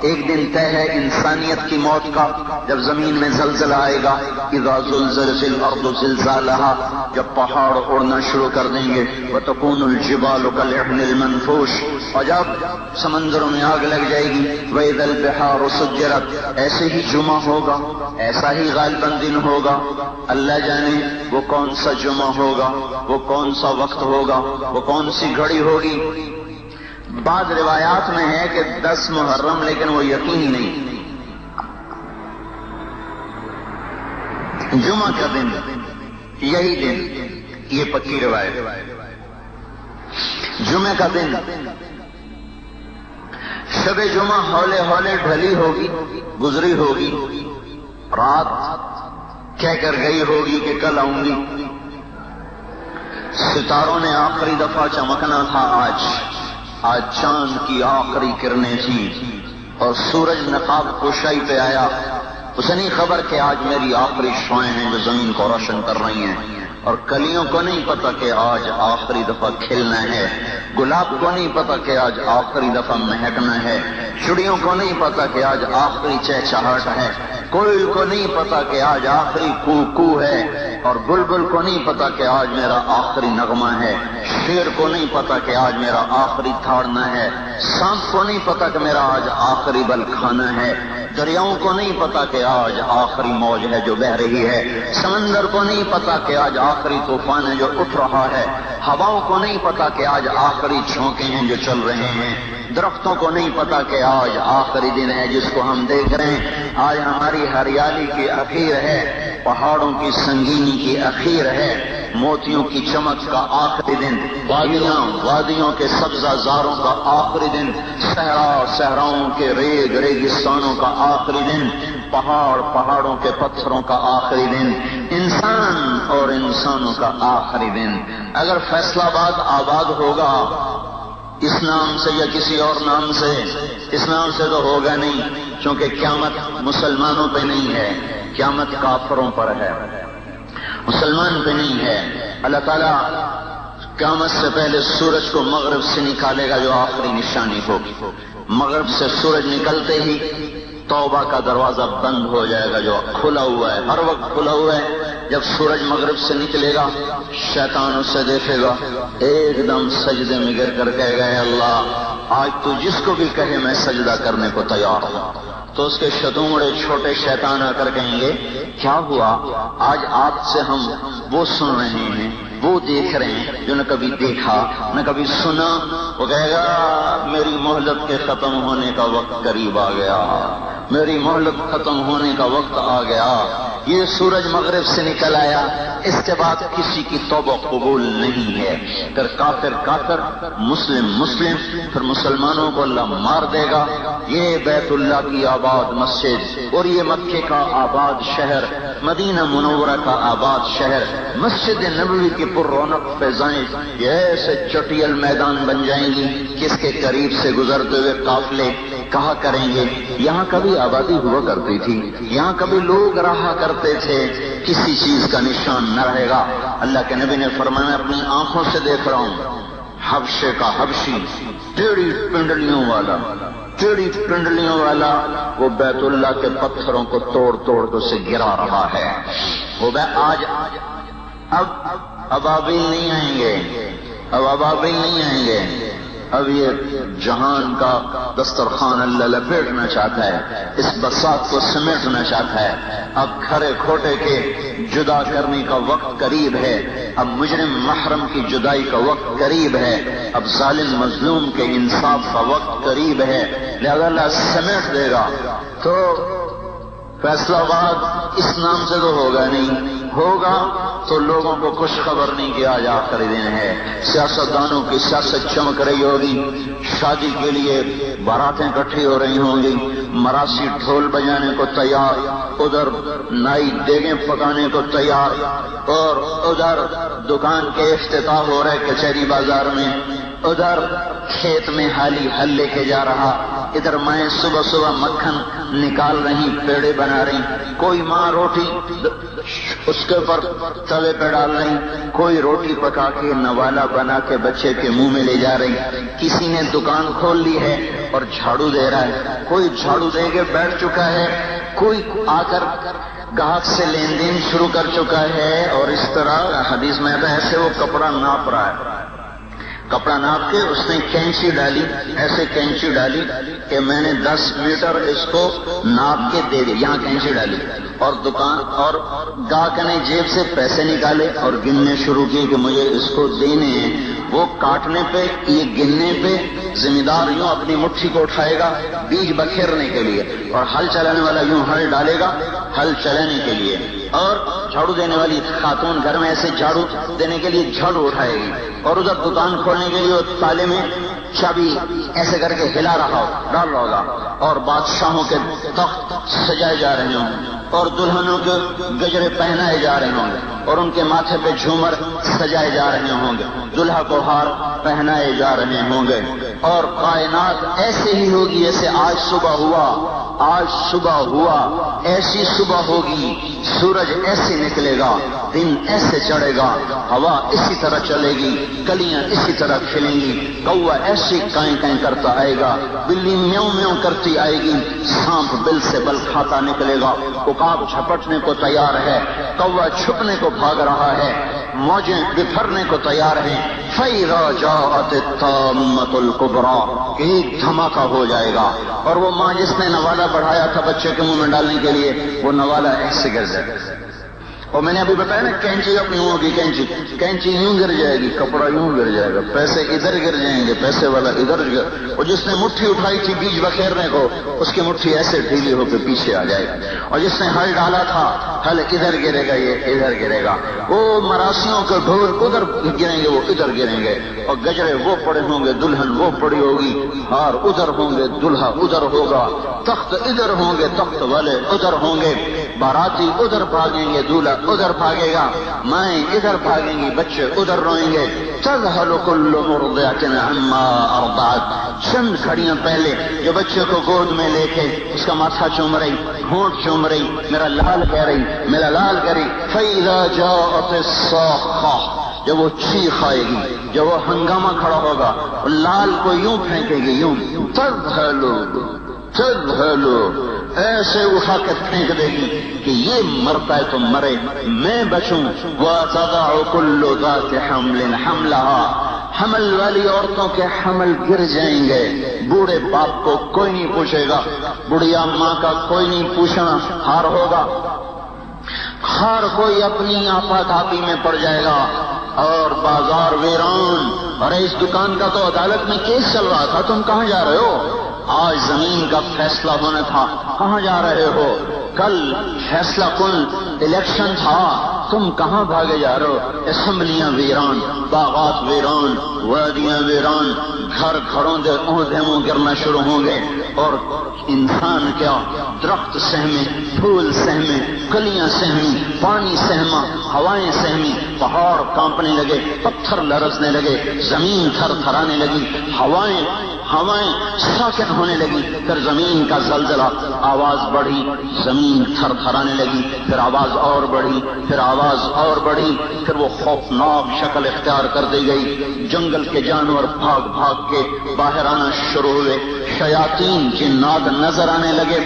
ایک دن طے ہے انسانیت کی موت کا، جب زمین میں زلزلہ آئے گا، اذا زلزلت الارض زلزالها، جب پہاڑ اڑنا شروع کر دیں گے، وتكون الجبال كالعهن المنفوش، اور جب سمندروں میں آگ لگ جائے گی، واذا البحار سجرت، ایسے ہی جمعہ ہوگا، ایسا ہی غالباً دن ہوگا، اللہ جانے وہ کون سا جمعہ ہوگا، وہ کون سا وقت ہوگا، وہ کون سی گھڑی ہوگی۔ بعض روایات میں ہے کہ 10 محرم، لیکن وہ یقینی نہیں۔ جمعہ کا دن، یہی دن، یہ پکی روایت، جمعہ کا دن، شب جمعہ ہولے ہولے ڈھلی ہوگی، گزری ہوگی، رات کہہ کر گئی ہوگی کہ کل آؤں گی، ستاروں نے آخری دفعہ چمکنا تھا، آج چاند کی آخری کرنیں تھی، اور سورج نقاب کشائی پہ آیا، اسے نہیں خبر کہ آج میری آخری شعائیں ہیں جو زمین کو روشن کر رہی ہیں، اور کلیوں کو نہیں پتا کہ آج آخری دفعہ کھلنا ہے، گلاب کو نہیں پتا کہ آج آخری دفعہ مہکنا ہے، چڑیوں کو نہیں پتا کہ آج آخری چہچہاٹ ہے، کوئل کو نہیں پتا کہ آج آخری کو ہے، اور بلبل کو نہیں پتا کہ آج میرا آخری نغمہ ہے، شیر کو نہیں پتا کہ آج میرا آخری تھاڑنا ہے، سانپ کو نہیں پتا کہ میرا آج آخری بل کھانا ہے، دریاؤں کو نہیں پتا کہ آج آخری موج ہے جو بہ رہی ہے، سمندر کو نہیں پتا کہ آج آخری طوفان ہے جو اٹھ رہا ہے، ہواؤں کو نہیں پتا کہ آج آخری جھونکے ہیں جو چل رہے ہیں، درختوں کو نہیں پتا کہ آج آخری دن ہے جس کو ہم دیکھ رہے ہیں، آج ہماری ہریالی کی اخیر ہے، پہاڑوں کی سنگینی کی اخیر ہے، موتیوں کی چمک کا آخری دن، وادیوں کے سبزہ زاروں کا آخری دن، صحراؤں کے ریگستانوں کا آخری دن، پہاڑوں کے پتھروں کا آخری دن، انسان اور انسانوں کا آخری دن۔ اگر فیصل آباد آباد ہوگا اس نام سے یا کسی اور نام سے، اس نام سے تو ہوگا نہیں، کیونکہ قیامت مسلمانوں پہ نہیں ہے، قیامت کافروں پر ہے، مسلمان پہ نہیں ہے۔ اللہ تعالیٰ قیامت سے پہلے سورج کو مغرب سے نکالے گا جو آخری نشانی ہوگی، مغرب سے سورج نکلتے ہی توبہ کا دروازہ بند ہو جائے گا جو کھلا ہوا ہے، ہر وقت کھلا ہوا ہے۔ جب سورج مغرب سے نکلے گا شیطان اس سے دیکھے گا، ایک دم سجدے میں گر کر کہے گا، اے اللہ آج تو جس کو بھی کہے میں سجدہ کرنے کو تیار ہوں۔ تو اس کے شتونگڑے چھوٹے شیطان آ کر کہیں گے، کیا ہوا؟ آج آپ سے ہم وہ سن رہے ہیں، وہ دیکھ رہے ہیں جو نہ کبھی دیکھا نہ کبھی سنا۔ وہ کہے گا میری مہلت کے ختم ہونے کا وقت قریب آ گیا، میری مہلت ختم ہونے کا وقت آ گیا۔ یہ سورج مغرب سے نکل آیا، اس کے بعد کسی کی توبہ قبول نہیں ہے، پھر کافر، مسلم، پھر مسلمانوں کو اللہ مار دے گا۔ یہ بیت اللہ کی آباد مسجد اور یہ مکے کا آباد شہر، مدینہ منورہ کا آباد شہر، مسجد نبوی کی پر رونق فضائیں یہ ایسے چٹیل میدان بن جائیں گی، کس کے قریب سے گزرتے ہوئے قافلے کہا کریں گے یہاں کبھی آبادی ہوا کرتی تھی، یہاں کبھی لوگ رہا کرتے تھے، کسی چیز کا نشان نہ رہے گا۔ اللہ کے نبی نے فرمایا میں اپنی آنکھوں سے دیکھ رہا ہوں، حبشے کا حبشی ٹیڑھی پنڈلیوں والا وہ بیت اللہ کے پتھروں کو توڑ کے اسے گرا رہا ہے۔ وہ آج اب ابابیل نہیں آئیں گے، اب یہ جہان کا دسترخوان اللہ لپیٹنا چاہتا ہے، اس بساط کو سمیٹنا چاہتا ہے۔ اب کھرے کھوٹے کے جدا کرنے کا وقت قریب ہے، اب مجرم محرم کی جدائی کا وقت قریب ہے، اب ظالم مظلوم کے انصاف کا وقت قریب ہے، لہذا اللہ سمیٹ دے گا۔ تو فیصلہ آباد اس نام سے تو ہوگا نہیں، ہوگا تو لوگوں کو خوش خبر نہیں کہ آج آخری دن ہے، سیاستدانوں کی سیاست چمک رہی ہوگی، شادی کے لیے باراتیں اکٹھی ہو رہی ہوں گی، مراسی ڈھول بجانے کو تیار، ادھر نائی دیگیں پکانے کو تیار، اور ادھر دکان کے افتتاح ہو رہے کچہری بازار میں، ادھر کھیت میں حالی ہل لے کے جا رہا، ادھر مائیں صبح صبح مکھن نکال رہی، پیڑے بنا رہی، کوئی ماں روٹی اس کے اوپر توے پہ ڈال رہی، کوئی روٹی پکا کے نوالا بنا کے بچے کے منہ میں لے جا رہی، کسی نے دکان کھول لی ہے اور جھاڑو دے رہا ہے، کوئی جھاڑو دے کے بیٹھ چکا ہے، کوئی آ کر گاہک سے لین دین شروع کر چکا ہے، اور اس طرح حدیث میں آتا ہے ایسے وہ کپڑا ناپ رہا ہے، کپڑا ناپ کے اس نے کینچی ڈالی، ایسے کینچی ڈالی کہ میں نے 10 میٹر اس کو ناپ کے دے دی، یہاں کینچی ڈالی، اور دکان اور گاہک نے جیب سے پیسے نکالے اور گننے شروع کیے کہ مجھے اس کو دینے ہیں، وہ کاٹنے پہ یہ گننے پہ ذمہ دار یوں اپنی مٹھی کو اٹھائے گا بیج بکھیرنے کے لیے، اور ہل چلانے والا یوں ہل ڈالے گا ہل چلانے کے لیے، اور جھاڑو دینے والی خاتون گھر میں ایسے جھاڑو دینے کے لیے جھاڑو اٹھائے گی، اور ادھر دکان کھولنے کے لیے تالے میں چابی ایسے کر کے ہلا رہا ہو ڈال رہا ہوگا، اور بادشاہوں کے تخت سجائے جا رہے ہوں گے، اور دلہنوں کے گجرے پہنائے جا رہے ہوں گے، اور ان کے ماتھے پہ جھومر سجائے جا رہے ہوں گے، دلہا کو ہار پہنائے جا رہے ہوں گے، اور کائنات ایسے ہی ہوگی جیسے آج صبح ہوا، آج صبح ہوا، ایسی صبح ہوگی، سورج ایسے نکلے گا، دن ایسے چڑھے گا، ہوا اسی طرح چلے گی، کلیاں اسی طرح کھلیں گی، کوا ایسی کائیں کائیں کرتا آئے گا، بلی میوں میوں کرتی آئے گی، سانپ بل سے بل کھاتا نکلے گا، عقاب جھپٹنے کو تیار ہے، کوا چھپنے کو بھاگ رہا ہے، موجیں بکھرنے کو تیار ہیں، فَإِذَا جَاءَتِ الطَّامَّةُ الْكُبْرَىٰ، ایک دھماکہ ہو جائے گا، اور وہ ماں جس نے نوالا بڑھایا تھا بچے کے منہ میں ڈالنے کے لیے، وہ نوالا ایسے گر جائے گا، اور میں نے ابھی بتایا نا کینچی اپنی یوں ہوگی، کینچی یوں گر جائے گی، کپڑا یوں گر جائے گا، پیسے ادھر گر جائیں گے، پیسے والا ادھر گر، اور جس نے مٹھی اٹھائی تھی بیج بکھیرنے کو اس کی مٹھی ایسے ڈھیلی ہو کے پیچھے آ جائے گی، اور جس نے ہل ڈالا تھا ہل ادھر گرے گا، یہ ادھر گرے گا، وہ مراسیوں کے ڈھول ادھر گریں گے، وہ ادھر گریں گے، اور گجرے وہ پڑے ہوں گے، دلہن وہ پڑی ہوگی، ہار ادھر ہوں گے، دلہا ادھر ہوگا، تخت ادھر ہوں گے، تخت والے ادھر ہوں گے، باراتی ادھر بھاگیں گے، دولہا ادھر بھاگے گا، مائیں ادھر بھاگیں گی، بچے ادھر روئیں گے، تذہل کل مرضعۃ عما ارضعت، چند گھڑیاں پہلے جو بچے کو گود میں لے کے اس کا ماتھا چوم رہی، ہونٹ چوم رہی، میرا لال کہہ رہی، میرا لال کہہ رہی، فَإِذَا جَاءَتِ الصَّاخَّةُ، جب وہ چیخ آئے گی، جب وہ ہنگامہ کھڑا ہوگا، لال کو یوں پھینکے گی، یوں تذہلو ایسے اٹھا کے پھینک دے گی کہ یہ مرتا ہے تو مرے، میں بچوں، وَتَضَعُ كُلُّ ذَاتِ حَمْلٍ حَمْلَهَا، حمل والی عورتوں کے حمل گر جائیں گے، بوڑھے باپ کو کوئی نہیں پوچھے گا، بڑھیا ماں کا کوئی نہیں پوچھنا، ہار ہوگا، ہر کوئی اپنی آپا تاپی میں پڑ جائے گا، اور بازار ویران، ارے اس دکان کا تو عدالت میں کیس چل رہا تھا، تم کہاں جا رہے ہو؟ آج زمین کا فیصلہ ہونا تھا، کہاں جا رہے ہو؟ کل فیصلہ کن الیکشن تھا، تم کہاں بھاگے جا رہے ہو؟ اسمبلیاں ویران، باغات ویران، وادیاں ویران، گھر گھروں دے اونھوں گرنا شروع ہوں گے، اور انسان کیا، درخت سہمے، پھول سہمے، کلیاں سہمی، پانی سہما، ہوائیں سہمی، پہاڑ کانپنے لگے، پتھر لرزنے لگے، زمین تھر تھرانے لگی، ہوائیں ساکن ہونے لگی، پھر زمین کا زلزلہ، آواز بڑھی، زمین تھر تھرانے لگی، پھر آواز اور بڑھی، پھر آواز اور بڑھی، پھر وہ خوفناک شکل اختیار کر دی گئی، جنگل کے جانور بھاگ بھاگ کے باہر آنا شروع ہوئے، شیاطین جنات نظر آنے لگے،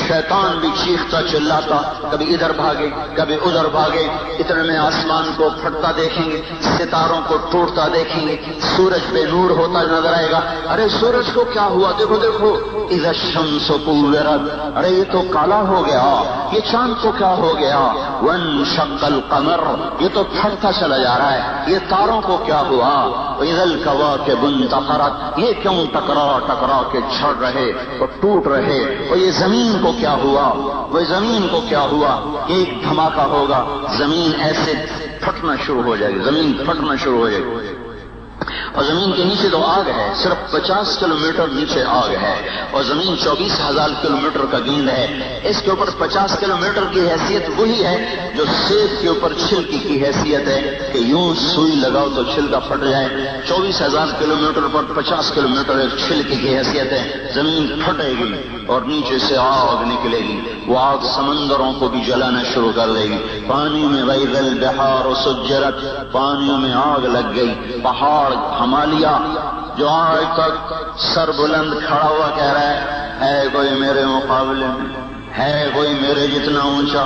شیطان بھی چیختا چلاتا، کبھی ادھر بھاگے کبھی ادھر بھاگے، اتنے میں آسمان کو پھٹتا دیکھیں گے، ستاروں کو ٹوٹتا دیکھیں گے، سورج بے نور ہوتا نظر آئے گا، ارے سورج کو کیا ہوا، دیکھو دیکھو، اذا الشمس کورت، ارے یہ تو کالا ہو گیا، یہ چاند کو کیا ہو گیا، وانشق القمر، یہ تو پھٹتا چلا جا رہا ہے، یہ تاروں کو کیا ہوا، اذا الکواکب انتثرت، یہ کیوں ٹکرا کے جھڑ رہے اور ٹوٹ رہے، اور یہ زمین کو کیا ہوا، وہ زمین کو کیا ہوا، ایک دھماکہ ہوگا، زمین ایسے پھٹنا شروع ہو جائے گی، زمین پھٹنا شروع ہو جائے گی، اور زمین کے نیچے تو آگ ہے، صرف 50 کلومیٹر نیچے آگ ہے، اور زمین 24,000 کلومیٹر کا گیند ہے۔ اس کے اوپر 50 کلومیٹر کی حیثیت وہی ہے جو سیب کے اوپر چھلکی کی حیثیت ہے کہ یوں سوئی لگاؤ تو چھلکا پھٹ جائے۔ 24,000 کلومیٹر پر 50 کلومیٹر ایک چھلکی کی حیثیت ہے۔ زمین پھٹے گی اور نیچے سے آگ نکلے گی، وہ آگ سمندروں کو بھی جلانا شروع کر دے گی۔ پانی میں وَإِذَا الْبِحَارُ سُجِّرَتْ، پانیوں میں آگ لگ گئی۔ پہاڑ ہمالیہ جو آج تک سر بلند کھڑا ہوا کہہ رہا ہے کوئی میرے مقابلے میں، ہے کوئی میرے جتنا اونچا،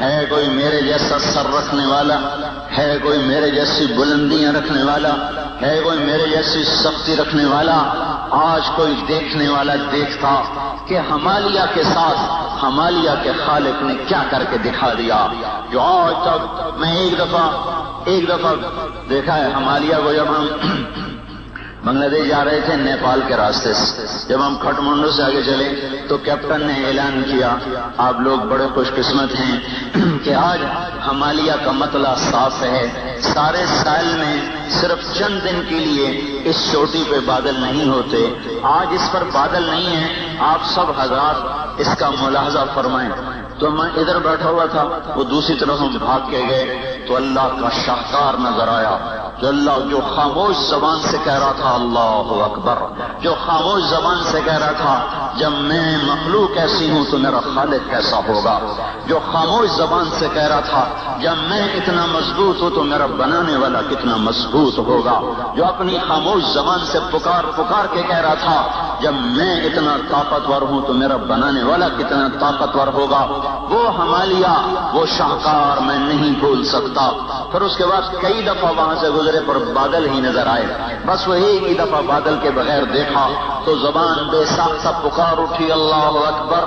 ہے کوئی میرے جیسا سر رکھنے والا، ہے کوئی میرے جیسی بلندیاں رکھنے والا، ہے کوئی میرے جیسی سختی رکھنے والا۔ آج کوئی دیکھنے والا دیکھتا کہ ہمالیہ کے ساتھ ہمالیہ کے خالق نے کیا کر کے دکھا دیا، جو آج تک میں ایک دفعہ دیکھا ہے ہمالیہ کو۔ جب ہم بنگلہ دیش جا رہے تھے نیپال کے راستے سے، جب ہم کھٹمنڈو سے آگے چلے تو کیپٹن نے اعلان کیا آپ لوگ بڑے خوش قسمت ہیں کہ آج ہمالیہ کا مطلع صاف ہے، سارے سال میں صرف چند دن کے لیے اس چوٹی پہ بادل نہیں ہوتے، آج اس پر بادل نہیں ہیں، آپ سب حضرات اس کا ملاحظہ فرمائیں۔ تو میں ادھر بیٹھا ہوا تھا، وہ دوسری طرف ہم بھاگ کے گئے تو اللہ کا شاہکار نظر آیا، جو خاموش زبان سے کہہ رہا تھا اللہ اکبر، جو خاموش زبان سے کہہ رہا تھا جب میں مخلوق ایسی ہوں تو میرا خالق کیسا ہوگا، جو خاموش زبان سے کہہ رہا تھا جب میں اتنا مضبوط ہوں تو میرا بنانے والا کتنا مضبوط ہوگا، جو اپنی خاموش زبان سے پکار کے کہہ رہا تھا جب میں اتنا طاقتور ہوں تو میرا بنانے والا کتنا طاقتور ہوگا، وہ ہمالیہ، وہ شاہکار میں نہیں بھول سکتا۔ پھر اس کے بعد کئی دفعہ وہاں سے گزرے پر بادل ہی نظر آئے، بس وہ ایک ہی دفعہ بادل کے بغیر دیکھا تو زبان بے ساختہ پکار اٹھی اللہ اکبر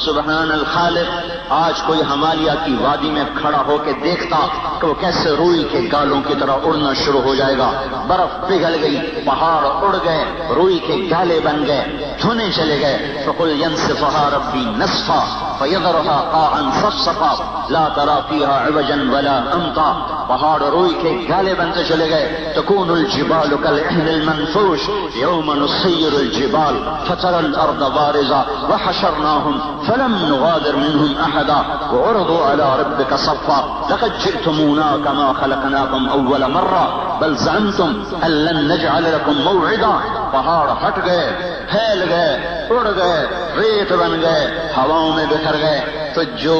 سبحان الخالق۔ آج کوئی ہمالیہ کی وادی میں کھڑا ہو کے دیکھتا کہ وہ کیسے روئی کے گالوں کی طرح اڑنا شروع ہو جائے گا، برف پگھل گئی، پہاڑ اڑ گئے، روئی کے گالے بن گئے، دھونے چلے گئے۔ فقل ينسفها ربي نسفا فيذرها قاعا صفصفا لا ترى فيها عوجا ولا امتا، پہاڑ روئی کے گالے بنتے چلے گئے۔ تكون الجبال كالعهن المنفوش يوم نسير الجبال فترى الارض بارزة وحشرناهم فلم نغادر منهم احدا وعرضوا على ربك صفا لقد جئتمونا كما خلقناكم اول مرة بل زعمتم ان لن نجعل لكم موعدا۔ پہاڑ ہٹ گئے، پھیل گئے، اڑ گئے، ریت بن گئے، ہواؤں میں بکھر گئے، تو جو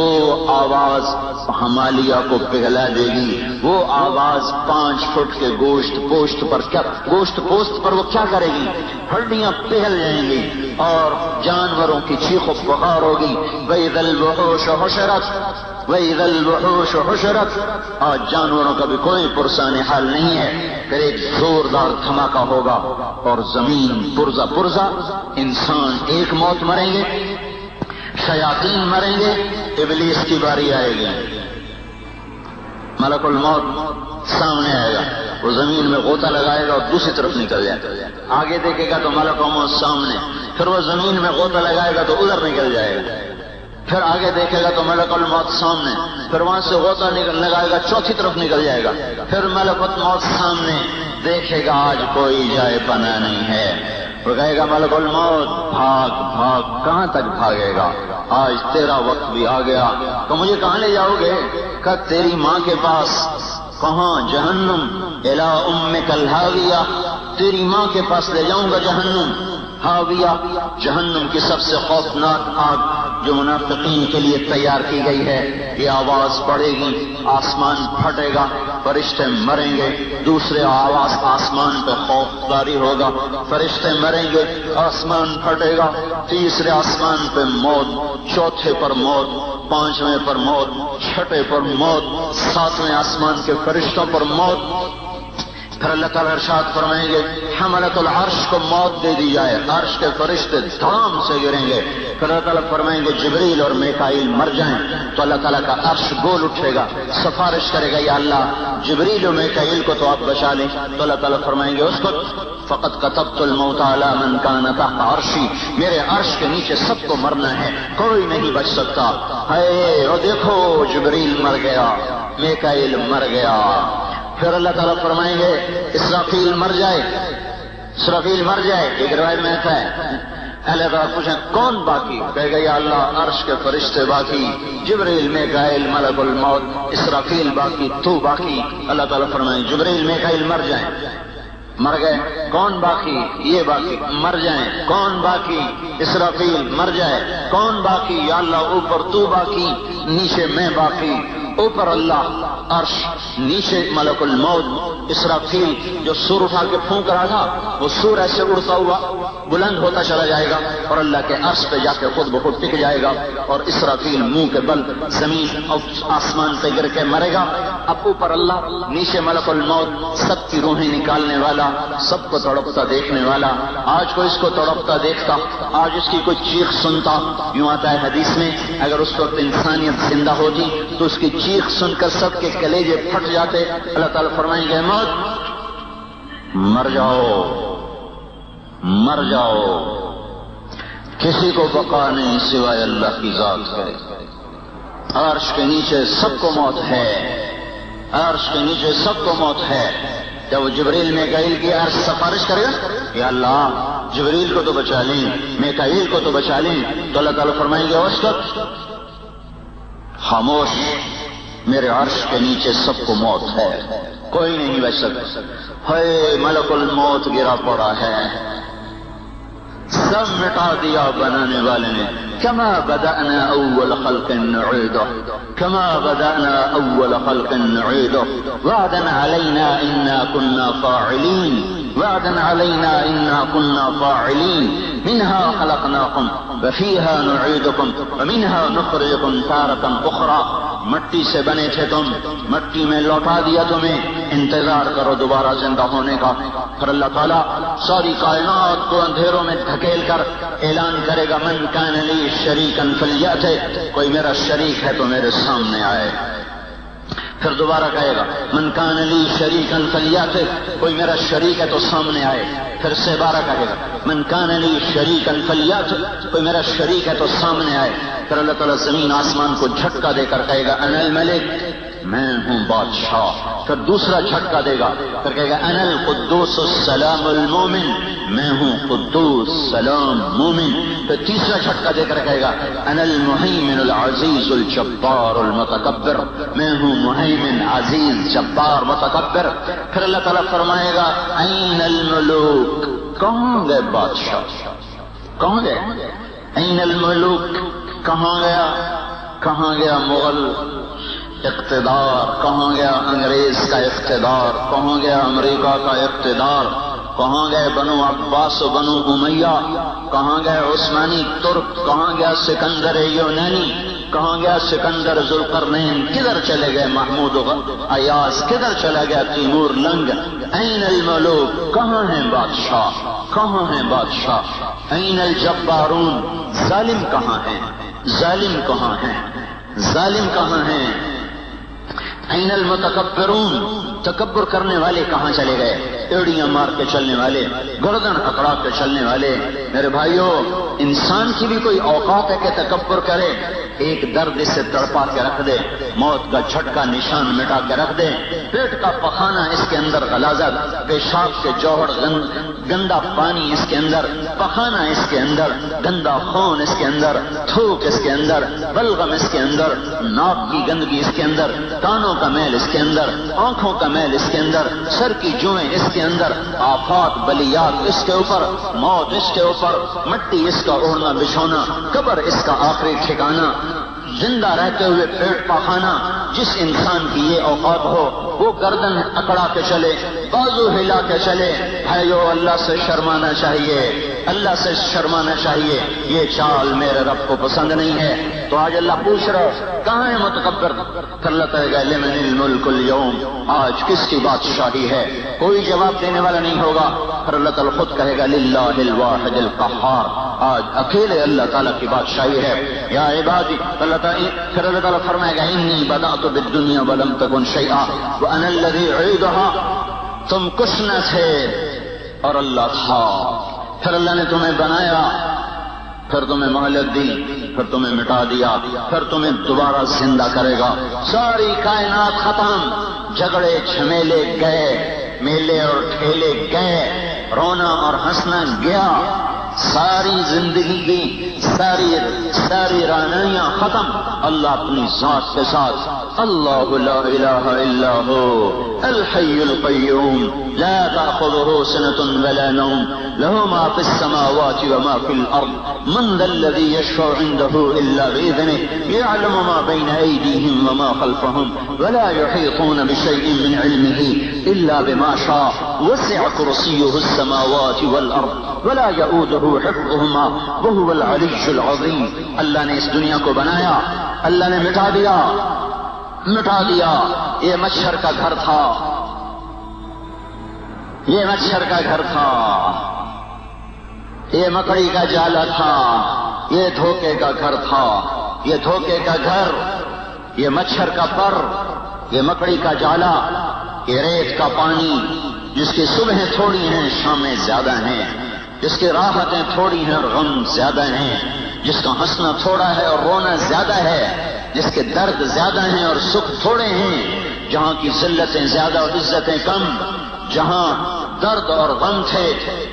آواز ہمالیہ کو پگھلا دے گی وہ آواز 5 فٹ کے گوشت پوست پر وہ کیا کرے گی، ہڈیاں پگھل جائیں گی اور جانوروں کی چیخ و پکار ہوگی۔ وَإِذَا الْوُحُوشُ حُشِرَتْ وَإِذَا الْوُحُوشُ حُشِرَتْ، آج جانوروں کا بھی کوئی پرسان حال نہیں ہے۔ پھر ایک زوردار دھماکہ ہوگا اور زمین پرزا، انسان ایک موت مریں گے، شیاطین مریں گے، ابلیس کی باری آئے گی، ملک الموت سامنے آئے گا، وہ زمین میں غوطہ لگائے گا اور دوسری طرف نکل جائے گا، آگے دیکھے گا تو ملک الموت سامنے، پھر وہ زمین میں غوطہ لگائے گا تو ادھر نکل جائے گا، پھر آگے دیکھے گا تو ملک الموت سامنے، پھر وہاں سے غوطہ لگائے گا چوتھی طرف نکل جائے گا، پھر ملک الموت سامنے، دیکھے گا آج کوئی جائے پناہ نہیں ہے، وہ کہے گا ملک الموت بھاگ کہاں تک بھاگے گا، آج تیرا وقت بھی آ گیا، تو مجھے کہاں لے جاؤ گے؟ کہ تیری ماں کے پاس۔ کہاں؟ جہنم، الی امک الہاویہ، تیری ماں کے پاس لے جاؤں گا جہنم۔ ہاویہ جہنم کی سب سے خوفناک آگ جو منافقین کے لیے تیار کی گئی ہے، یہ آواز پڑے گی، آسمان پھٹے گا، فرشتے مریں گے، دوسرے آواز آسمان پہ خوف طاری ہوگا، فرشتے مریں گے، آسمان پھٹے گا، تیسرے آسمان پہ موت، چوتھے پر موت، پانچویں پر موت، چھٹے پر موت، ساتویں آسمان کے فرشتوں پر موت۔ پھر اللہ تعالیٰ ارشاد فرمائیں گے حملۃ العرش کو موت دے دی جائے، عرش کے فرشتے دھام سے گریں گے، پھر اللہ تعالیٰ فرمائیں گے جبریل اور میکائیل مر جائیں، تو اللہ تعالیٰ کا عرش گول اٹھے گا، سفارش کرے گا یا اللہ جبریل اور میکائیل کو تو آپ بچا لیں، تو اللہ تعالیٰ فرمائیں گے اس کو فقط كتبت الموت على من كان تحت عرشی، میرے عرش کے نیچے سب کو مرنا ہے، کوئی نہیں بچ سکتا۔ ہے اور دیکھو جبریل مر گیا، میکائیل مر گیا، پھر اللہ تعالیٰ فرمائیں گے اسرافیل مر جائے، اسرافیل مر جائے. ایک روایت میں آتا ہے اللہ تعالیٰ پوچھیں کون باقی؟ کہے گا یا اللہ عرش کے فرشتے باقی، جبریل میکائیل ملک الموت، اسرافیل باقی، تو باقی. اللہ تعالیٰ فرمائیں جبریل میکائیل مر جائیں، مر گئے. کون باقی؟ یہ باقی، مر جائیں. کون باقی؟ اسرافیل مر جائے. کون باقی؟ یا اللہ اوپر تو باقی، نیچے میں باقی. اوپر اللہ عرش، نیچے ملک الموت. اسرافیل جو سور اٹھا کے پھونک رہا تھا وہ سور ایسے اڑتا ہوا بلند ہوتا چلا جائے گا اور اللہ کے عرش پہ جا کے خود بخود ٹک جائے گا اور اسرافیل منہ کے بل زمین اور آسمان سے گر کے مرے گا. اب اوپر اللہ، نیچے ملک الموت، سب کی روحیں نکالنے والا، سب کو تڑپتا دیکھنے والا. آج کو اس کو تڑپتا دیکھتا، آج اس کی کوئی چیخ سنتا. یوں آتا ہے حدیث میں اگر اس وقت انسانیت زندہ ہوتی تو اس کی چیخ سن کر سب کے کلیجے پھٹ جاتے. اللہ تعالیٰ فرمائیں گے موت مر جاؤ، مر جاؤ. کسی کو بقا نہیں سوائے اللہ کی ذات ہے. عرش کے نیچے سب کو موت ہے، عرش کے نیچے سب کو موت ہے. جب جبریل میکائیل کی عرش سفارش کرے گا یا اللہ جبریل کو تو بچا لیں، میکائیل کو تو بچا لیں، تو اللہ تعالیٰ فرمائیں گے اس وقت خاموش، میرے عرش کے نیچے سب کو موت ہے، کوئی نہیں بچ سکتا. ہے ملک الموت گرا پڑا ہے، سب مٹا دیا بنانے والے نے. کما بدأنا اول خلق نعيده، كما بدأنا اول خلق نعيده، وعدا علينا انا كنا فاعلين، وعدا علينا انا كنا فاعلين. منها خلقناكم وفيها نعيدكم ومنها نخرجكم تارة اخرى. مٹی سے بنے تھے تم، مٹی میں لوٹا دیا تمہیں، انتظار کرو دوبارہ زندہ ہونے کا. پھر اللہ تعالیٰ ساری کائنات کو اندھیروں میں دھکیل کر اعلان کرے گا من کان لی شریکا فلیأت، کوئی میرا شریک ہے تو میرے سامنے آئے. پھر دوبارہ کہے گا من کان لی شریکا فلیأت، کوئی میرا شریک ہے تو سامنے آئے. پھر سے بارہ کہے گا من کان لی شریکا فلیأت، کوئی میرا شریک ہے تو سامنے آئے. پھر اللہ تعالیٰ زمین آسمان کو جھٹکا دے کر کہے گا انا الملک، میں ہوں بادشاہ. پھر دوسرا جھٹکا دے گا، پھر کہے گا انا القدوس السلام المومن، میں ہوں قدوس سلام مومن. پھر تیسرا جھٹکا دے کر کہے گا انا المہیمن العزیز الجبار المتکبر، میں ہوں مہیمن عزیز جبار متکبر. پھر اللہ تعالیٰ فرمائے گا این الملوک، کہاں گئے بادشاہ، کہاں گئے؟ این الملوک، کہاں گیا؟ کہاں گیا مغل اقتدار؟ کہاں گیا انگریز کا اقتدار؟ کہاں گیا امریکہ کا اقتدار؟ کہاں گئے بنو عباس و بنو امیہ؟ کہاں گئے عثمانی ترک؟ کہاں گیا سکندر یونانی؟ کہاں گیا سکندر ذوالقرنین؟ کدھر چلے گئے محمود ایاز؟ کدھر چلا گیا تیمور لنگ؟ این الملوک، کہاں ہیں بادشاہ، کہاں ہیں بادشاہ؟ این الجبارون، ظالم کہاں ہیں، ظالم کہاں ہیں، ظالم کہاں ہیں؟ این المتکبرون، تکبر کرنے والے کہاں چلے گئے؟ ایڑیاں مار کے چلنے والے، گردن اکڑا کے چلنے والے. میرے بھائیوں، انسان کی بھی کوئی اوقات ہے کہ تکبر کرے. ایک درد اسے تڑپا کے رکھ دے، موت کا جھٹکا نشان مٹا کے رکھ دے، پیٹ کا پخانہ اس کے اندر غلاظت، پیشاب کے جوہر گندا پانی اس کے اندر، پخانہ اس کے اندر، گندا خون اس کے اندر، تھوک اس کے اندر، بلغم اس کے اندر، ناک کی گندگی اس کے اندر، کانوں کا میل اس کے اندر، آنکھوں کا میل اس کے اندر، سر کی جوئیں اس کے اندر، آفات بلیات اس کے اوپر، موت اس کے اوپر، مٹی اس کا اوڑھنا بچھونا، قبر اس کا آخری ٹھکانہ، زندہ رہتے ہوئے پیٹ پاخانہ. جس انسان کی یہ اوقات ہو وہ گردن اکڑا کے چلے، بازو ہلا کے چلے. بھائیو، اللہ سے شرمانا چاہیے، اللہ سے شرمانا چاہیے. یہ چال میرے رب کو پسند نہیں ہے. تو آج اللہ پوچھ رہا کہاں ہے متکبر؟ اللہ کہے گا لمن الملک اليوم، آج کس کی بادشاہی ہے؟ کوئی جواب دینے والا نہیں ہوگا. پھر اللہ تعالیٰ خود کہے گا للہ الواحد القہار، آج اکیلے اللہ تعالیٰ کی بادشاہی ہے. یا عبادی، پھر اللہ تعالیٰ فرمائے گا انی بدأت بالدنیا ولم تکن شیئا وانا الذی اعیدها، تم کچھ نہ تھے اور اللہ تھا. پھر اللہ نے تمہیں بنایا، پھر تمہیں مہلت دی، پھر تمہیں مٹا دیا، پھر تمہیں دوبارہ زندہ کرے گا۔ ساری کائنات ختم، جھگڑے جھمیلے گئے، میلے اور ٹھیلے گئے، رونا اور ہنسنا گیا، ساری زندگی کی ساری رانائیاں ختم، اللہ اپنی ذات کے ساتھ، اللہ لا الہ الا هو الحی القیوم لا تأخذه سنة ولا نوم له ما في السماوات وما في الأرض من ذا الذي يشفع عنده إلا بإذنه يعلم ما بين أيديهم وما خلفهم ولا يحيطون بشيء من علمه إلا بما شاء وسع كرسيه السماوات والأرض ولا يؤوده حفظهما وهو العلي العظيم۔ اللہ نے اس دنیا کو بنایا، اللہ نے مٹا دیا۔ یہ مچھر کا گھر تھا، یہ مچھر کا گھر تھا، یہ مکڑی کا جالا تھا، یہ دھوکے کا گھر تھا، یہ دھوکے کا گھر، یہ مچھر کا پر، یہ مکڑی کا جالا، یہ ریت کا پانی، جس کی صبحیں تھوڑی ہیں شامیں زیادہ ہیں، جس کی راحتیں تھوڑی ہیں اور غم زیادہ ہیں، جس کا ہنسنا تھوڑا ہے اور رونا زیادہ ہے، جس کے درد زیادہ ہیں اور سکھ تھوڑے ہیں، جہاں کی ذلتیں زیادہ اور عزتیں کم، جہاں درد اور غم تھے،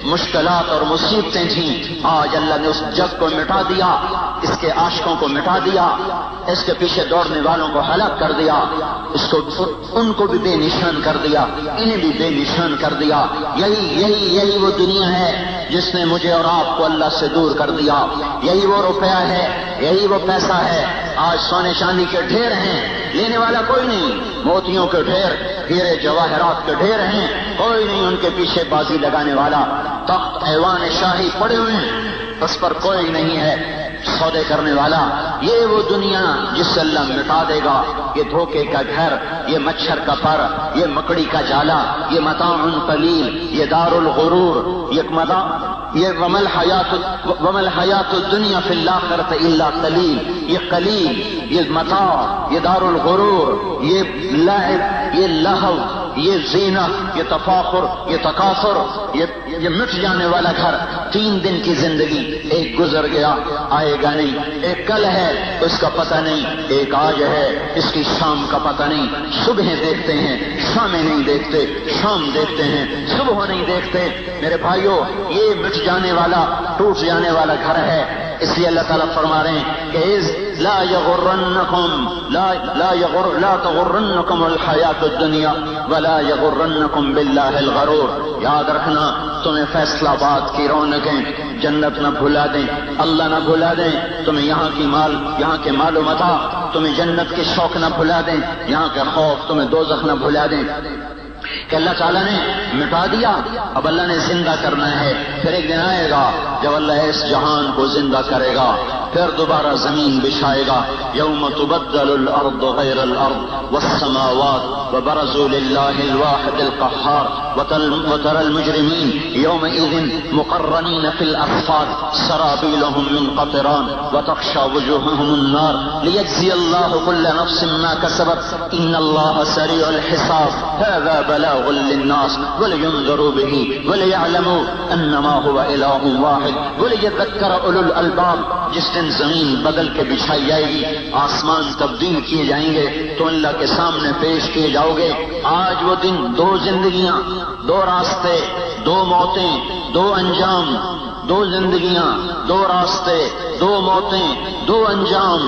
مشکلات اور مصیبتیں تھیں، آج اللہ نے اس جگ کو مٹا دیا، اس کے عاشقوں کو مٹا دیا، اس کے پیچھے دوڑنے والوں کو ہلاک کر دیا، ان کو بھی بے نشان کر دیا، انہیں بھی بے نشان کر دیا۔ یہی وہ دنیا ہے جس نے مجھے اور آپ کو اللہ سے دور کر دیا، یہی وہ روپیہ ہے، یہی وہ پیسہ ہے۔ آج سونے چاندی کے ڈھیر ہیں، لینے والا کوئی نہیں، موتیوں کے ڈھیر، ہیرے جواہرات کے ڈھیر ہیں، کوئی نہیں ان کے پیچھے بازی لگانے والا، تخت ایوان شاہی پڑے ہوئے ہیں، اس پر کوئی نہیں ہے سودے کرنے والا۔ یہ وہ دنیا جس سے اللہ مٹا دے گا، یہ دھوکے کا گھر، یہ مچھر کا پر، یہ مکڑی کا جالا، یہ متاع قلیل، یہ دار الغرور، یہ وما الحیات الدنیا فی الآخرۃ الا قلیل، یہ قلیل، یہ متاع، یہ دار الغرور، یہ لعب، یہ لہو، یہ زینت، یہ تفاخر، یہ تکاثر، یہ مٹ جانے والا گھر۔ 3 دن کی زندگی، ایک گزر گیا، آئے گا نہیں، ایک کل ہے اس کا پتہ نہیں، ایک آج ہے اس کی شام کا پتہ نہیں۔ صبح دیکھتے ہیں، شامیں نہیں دیکھتے، شام دیکھتے ہیں، صبح نہیں دیکھتے۔ میرے بھائیوں، یہ مٹ جانے والا، ٹوٹ جانے والا گھر ہے، اس لیے اللہ تعالیٰ فرما رہے ہیں کہ لا تغرنکم الحیات الدنیا ولا یغرنکم باللہ الغرور۔ یاد رکھنا، تمہیں فیصلہ آباد کی رونقیں جنت نہ بھلا دیں، اللہ نہ بھلا دیں، تمہیں یہاں کے مال و متاع تمہیں جنت کے شوق نہ بھلا دیں، یہاں کے خوف تمہیں دوزخ نہ بھلا دیں۔ کہ اللہ تعالیٰ نے مٹا دیا، اب اللہ نے زندہ کرنا ہے۔ پھر ایک دن آئے گا جب اللہ اس جہان کو زندہ کرے گا، پھر دوبارہ زمین بچھائے گا۔ یوم تبدل الارض غیر الارض والسماوات وبرزوا للہ الواحد القہار وترى المجرمین یومئذ مقرنین فی الاصفاد سرابیلهم من قطران وتخشى وجوههم النار لیجزی اللہ كل نفس ما كسبت ان اللہ سریع الحساب هذا بلاغ للناس ولينذروا به وليعلموا انما هو اله واحد وليذكر اولو الالباب۔ جس دن زمین بدل کے بچھائی جائے گی، آسمان تبدیل کیے جائیں گے، تو اللہ کے سامنے پیش کیے جاؤ گے۔ آج وہ دن، 2 زندگیاں، 2 راستے، 2 موتیں، 2 انجام، 2 زندگیاں، 2 راستے، 2 موتیں، 2 انجام،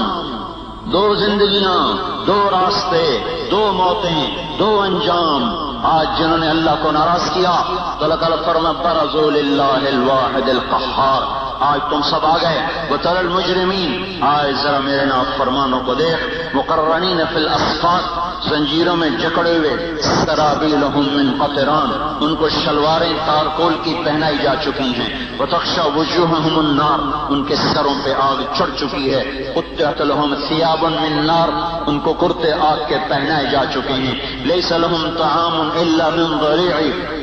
2 زندگیاں، 2 راستے، 2 موتیں، 2 انجام۔ آج جنہوں نے اللہ کو ناراض کیا تو اللہ تعالیٰ فرماتا ہے برزوا للہ الواحد القہار۔ آج تم سب آ گئے، وترى المجرمین، آج ذرا میرے نافرمانوں کو دیکھ، مقرنین فی الاصفاد، زنجیروں میں جکڑے ہوئے، سرابیلہم من قطران، ان کو شلواریں تارکول کی پہنائی جا چکی ہیں، وتخشى وجوہہم النار، ان کے سروں پہ آگ چڑھ چکی ہے، قطعت لہم ثیاب من نار، ان کو کرتے آگ کے پہنائے جا چکے ہیں، لیس لہم طعام الا من ضریع،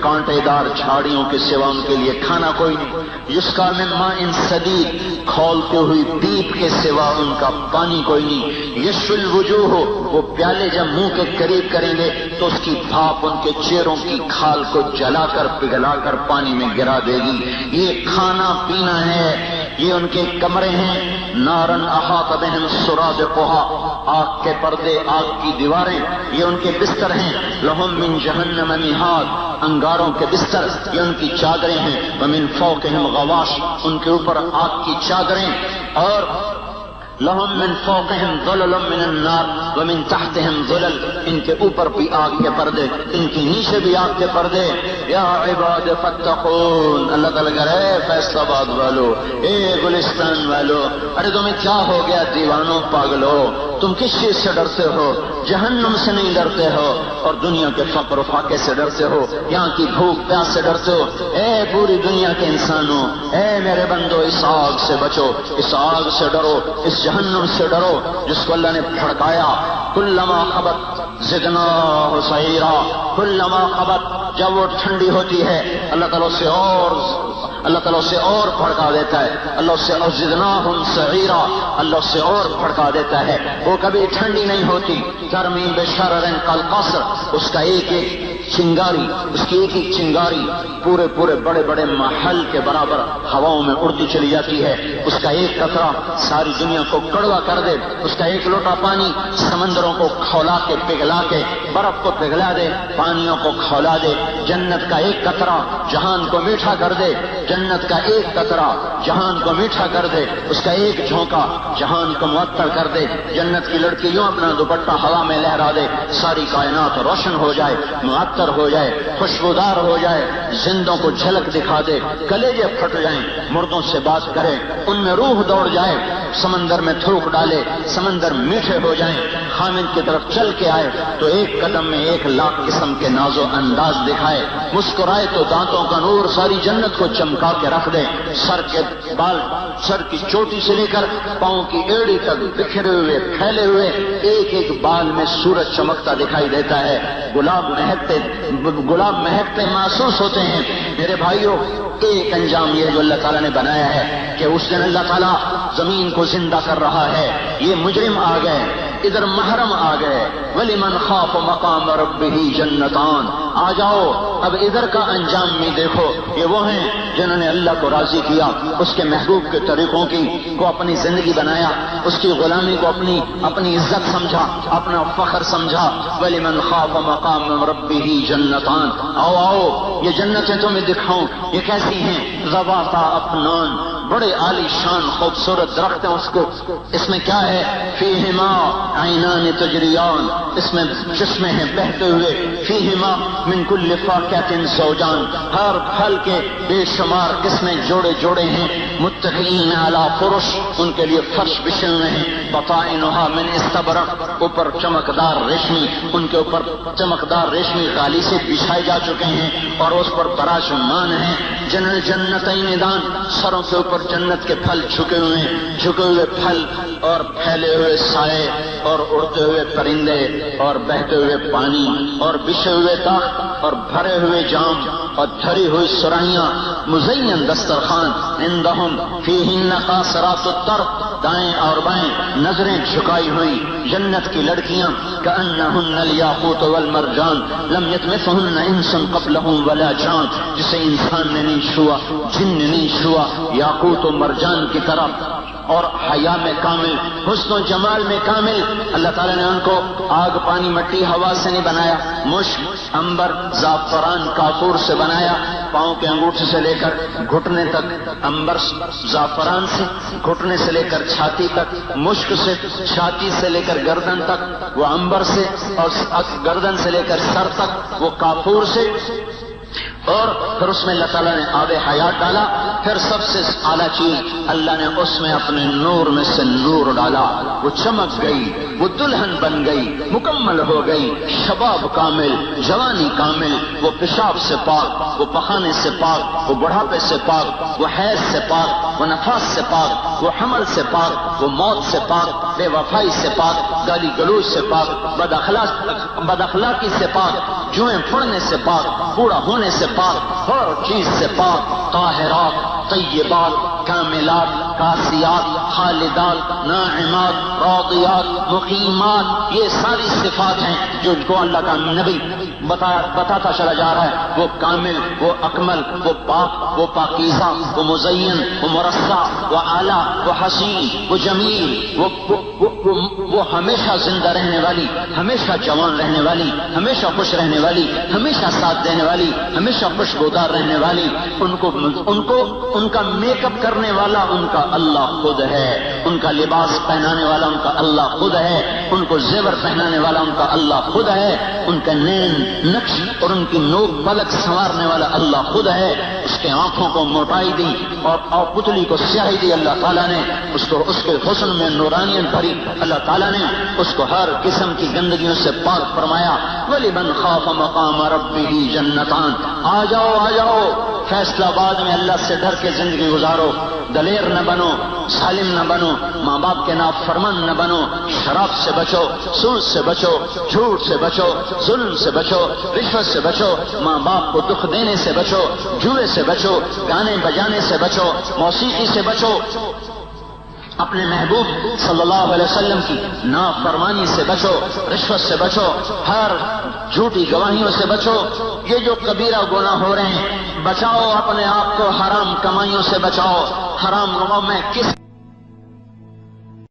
کانٹے دار جھاڑیوں کے سوا ان کے لیے کھانا کوئی نہیں، جس کا من ماء صدید، کھولتے ہوئی پیپ کے سوا ان کا پانی کوئی نہیں، یشفی الوجوہ، وہ پیالے جب منہ کے قریب کریں گے تو اس کی بھاپ ان کے چہروں کی کھال کو جلا کر پگھلا کر پانی میں گرا دے گی۔ یہ کھانا پینا ہے، یہ ان کے کمرے ہیں، نارن احاط بہم سرادقها، آگ کے پردے، آگ کی دیواریں، یہ ان کے بستر ہیں، لہم من جہنم مہاد، انگاروں کے بستر، یہ ان کی چادریں ہیں، ومن فوقہم غواش، ان کے اوپر آگ کی چادریں، اور لہم من فوقہم ظلل من النار ومن تحتہم ظلل، ان کے اوپر بھی آگ کے پردے، ان کے نیچے بھی آگ کے پردے۔ یا عباد فاتقون، اللہ تعالیٰ کہہ رہے فیصلہ آباد والو، اے گلستان والو، ارے تمہیں کیا ہو گیا دیوانوں پاگلو، تم کس چیز سے ڈرتے ہو؟ جہنم سے نہیں ڈرتے ہو، اور دنیا کے فقر و فاقے سے ڈرتے ہو، یہاں کی بھوک پیاس سے ڈرتے ہو۔ اے پوری دنیا کے انسانوں، اے میرے بندو، اس آگ سے بچو، اس آگ سے ڈرو، اس جہنم سے ڈرو جس کو اللہ نے بھڑکایا۔ کلما خبت زدناہ سعیرا، کلما خبت، جب وہ ٹھنڈی ہوتی ہے اللہ تعالیٰ اسے اور بھڑکا دیتا ہے، اللہ اسے زدناہم سعیرا، اللہ اسے اور بھڑکا دیتا ہے۔ وہ کبھی ٹھنڈی نہیں ہوتی۔ ترمیم بشرر کالقصر، اس کا ایک ایک چنگاری، اس کی ایک ایک چنگاری پورے بڑے بڑے محل کے برابر ہواؤں میں اڑتی چلی جاتی ہے۔ اس کا ایک قطرہ ساری دنیا کو کڑوا کر دے، اس کا ایک لوٹا پانی سمندروں کو کھولا کے پگھلا کے، برف کو پگھلا دے، پانیوں کو کھولا دے۔ جنت کا ایک قطرہ جہان کو میٹھا کر دے، جنت کا ایک قطرہ جہان کو میٹھا کر دے، اس کا ایک جھونکا جہان کو معطر کر دے۔ جنت کی لڑکی یوں اپنا دوپٹہ ہوا میں لہرا دے، ساری کائنات روشن ہو جائے، معطر ہو جائے، خوشبودار ہو جائے، زندوں کو جھلک دکھا دے، کلیجے پھٹ جائیں، مردوں سے بات کرے، ان میں روح دوڑ جائے، سمندر میں تھوک ڈالے، سمندر میٹھے ہو جائیں، خامد کی طرف چل کے آئے تو ایک قدم میں 1,00,000 قسم کے ناز و انداز دکھائے، مسکرائے تو دانتوں کا نور ساری جنت کو چمکا کے رکھ دے، سر کے بال، سر کی چوٹی سے لے کر پاؤں کی ایڑی تک بکھرے ہوئے پھیلے ہوئے ایک ایک بال میں سورج چمکتا دکھائی دیتا ہے، گلاب مہکتے محسوس ہوتے ہیں۔ میرے بھائیوں، ایک انجام یہ جو اللہ تعالیٰ نے بنایا ہے کہ اس دن اللہ تعالیٰ زمین کو زندہ کر رہا ہے۔ یہ مجرم آ گئے، ادھر محرم آ گئے، وَلِمَنْ خَافَ مَقَامَ رَبِّهِ جَنَّتَانِ، آ جاؤ اب ادھر کا انجام بھی دیکھو۔ یہ وہ ہیں جنہوں نے اللہ کو راضی کیا، اس کے محبوب کے طریقوں کو اپنی زندگی بنایا، اس کی غلامی کو اپنی عزت سمجھا، اپنا فخر سمجھا۔ وَلِمَنْ خَافَ مَقَامَ رَبِّهِ جَنَّتَانِ، آؤ یہ جنتیں تمہیں دکھاؤں، یہ کیسی ہیں؟ ذَوَاتَا أَفْنَانٍ، بڑے عالی شان خوبصورت درخت ہیں، اس میں کیا ہے؟ فیہما عینان تجریان، اس میں چشمے ہیں بہتے ہوئے، فیہما من کل فاکہۃ زوجان، ہر پھل کے بے شمار قسمیں جوڑے جوڑے ہیں، متکئین علی فرش، ان کے لیے فرش بچھے ہوئے ہیں، بطائنها من استبرق، اوپر چمکدار ریشمی، ان کے اوپر چمکدار ریشمی غالی سے بچھائے جا چکے ہیں اور اس پر براجمان ہیں۔ جنتین دان، سروں کے اوپر جنت کے پھل جھکے ہوئے پھل اور پھیلے ہوئے سائے اور اڑتے ہوئے پرندے اور بہتے ہوئے پانی اور بچھے ہوئے تخت اور بھرے ہوئے جام اور دھری ہوئی سرائیاں، مزین دسترخوان، عندہم فیہن قاصرات الطرف، دائیں اور بائیں نظریں جھکائی ہوئی جنت کی لڑکیاں، کأنہن الیاقوت والمرجان لم یطمثہن انس قبلہم ولا جان، جسے انسان نے نہیں چھوا، جن نے نہیں چھوا، یاقوت و مرجان کی طرف، اور حیا میں کامل، حسن و جمال میں کامل۔ اللہ تعالیٰ نے ان کو آگ پانی مٹی ہوا سے نہیں بنایا، مشک، عنبر، زعفران، کافور سے بنایا، پاؤں کے انگوٹھے سے لے کر گھٹنے تک عنبر زعفران سے، گھٹنے سے لے کر چھاتی تک مشک سے، چھاتی سے لے کر گردن تک وہ عنبر سے، اور گردن سے لے کر سر تک وہ کافور سے، اور پھر اس میں اللہ تعالیٰ نے آب حیات ڈالا، پھر سب سے اعلیٰ چیز اللہ نے اس میں اپنے نور میں سے نور ڈالا، وہ چمک گئی، وہ دلہن بن گئی، مکمل ہو گئی، شباب کامل، جوانی کامل، وہ پیشاب سے پاک، وہ پخانے سے پاک، وہ بڑھاپے سے پاک، وہ حیض سے پاک، وہ نفاس سے پاک، وہ حمل سے پاک، وہ موت سے پاک، بے وفائی سے پاک، گالی گلوچ سے پاک، بد اخلاقی سے پاک، جوئیں پھوڑنے سے پاک، بوڑھا ہونے سے پاک، ہر چیز سے پاک، طاہرات، طیبات، کاملات، کاسیات، خالدات، ناعمات، راضیات، مقیمات، یہ ساری صفات ہیں جو ان کو اللہ کا نبی بتاتا چلا جا رہا ہے۔ وہ کامل، وہ اکمل، وہ پاک، وہ پاکیزہ، وہ مزین، وہ مرصع، وہ اعلیٰ، وہ حسین، وہ جمیل، وہ ہمیشہ زندہ رہنے والی، ہمیشہ جوان رہنے والی، ہمیشہ خوش رہنے والی، ہمیشہ ساتھ دینے والی، ہمیشہ خوشبودار رہنے والی۔ ان کا میک اپ کرنے والا ان کا اللہ خود ہے، ان کا لباس پہنانے والا ان کا اللہ خود ہے، ان کو زیور پہنانے والا ان کا اللہ خود ہے، ان کا نین نقش اور ان کی نوک پلک سنوارنے والا اللہ خود ہے۔ اس کے آنکھوں کو موٹائی دی اور پتلی کو سیاہی دی اللہ تعالیٰ نے، اس کے حسن میں نورانیت بھری اللہ تعالیٰ نے، اس کو ہر قسم کی گندگیوں سے پاک فرمایا۔ وَلِمَنْ خَافَ مَقَامَ رَبِّهِ جَنَّتَانِ، آ جاؤ فیصلہ آباد میں اللہ سے ڈر کے زندگی گزارو، دلیر نہ بنو، سالم نہ بنو، ماں باپ کے نافرمان نہ بنو، شراب سے بچو، سود سے بچو، جھوٹ سے بچو، ظلم سے بچو، رشوت سے بچو، ماں باپ کو دکھ دینے سے بچو، جوئے سے بچو، گانے بجانے سے بچو، موسیقی سے بچو، اپنے محبوب صلی اللہ علیہ وسلم کی نافرمانی سے بچو، رشوت سے بچو، ہر جھوٹی گواہیوں سے بچو۔ یہ جو کبیرہ گناہ ہو رہے ہیں، بچاؤ اپنے آپ کو، حرام کمائیوں سے بچاؤ۔ حرام گناہوں میں کس